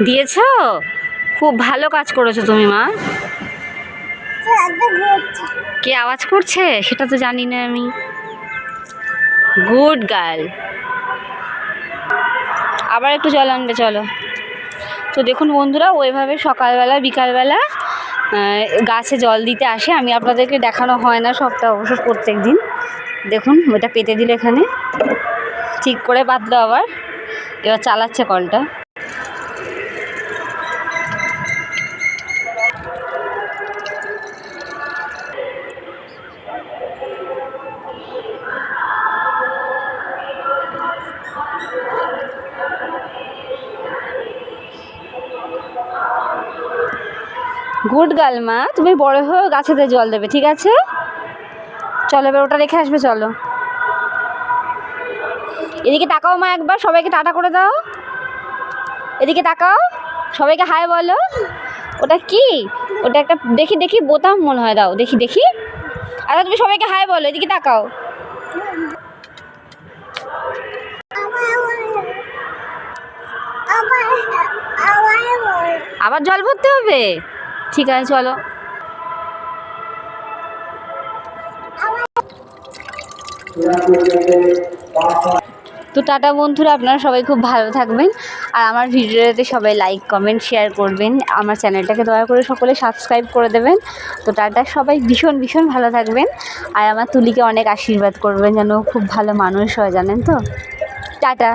দিয়েছো? খুব ভালো কাজ করেছো তুমি মা। কে আওয়াজ করছে সেটা তো জানি না আমি। Good girl. আবার একটু জল আনবে চলো। তো দেখুন বন্ধুরা, ওইভাবে সকালবেলা বিকালবেলা গাছে জল দিতে আসে। আমি আপনাদেরকে দেখানো হয় না সবটা অবশ্য প্রত্যেক দিন। দেখুন ওটা পেতে দিল, এখানে ঠিক করে বাঁধলো, আবার এবার চালাচ্ছে কলটা। গুড গার্ল মা, তুমি বড় হয়ে গাছেতে জল দেবে, ঠিক আছে? চলো এবার ওটা রেখে আসবে, চলো। এদিকে তাকাও মা, একবার সবাইকে টাটা করে দাও। এদিকে তাকাও, সবাইকে হাই বলো। ওটা কি? ওটা একটা দেখি দেখি বোতাম মনে হয়, দাও দেখি দেখি। আচ্ছা তুমি সবাইকে হাই বলো, এদিকে তাকাও। আবার জল ভরতে হবে? ঠিক আছে চলো। তো টাটা বন্ধুরা, আপনারা সবাই খুব ভালো থাকবেন। আর আমার ভিডিওতে সবাই লাইক কমেন্ট শেয়ার করবেন। আমার চ্যানেলটাকে দয়া করে সকলে সাবস্ক্রাইব করে দেবেন। তো টাটা, সবাই ভীষণ ভীষণ ভালো থাকবেন। আর আমার তুলিকে অনেক আশীর্বাদ করবেন যেন খুব ভালো মানুষ হয়, জানেন তো। টাটা।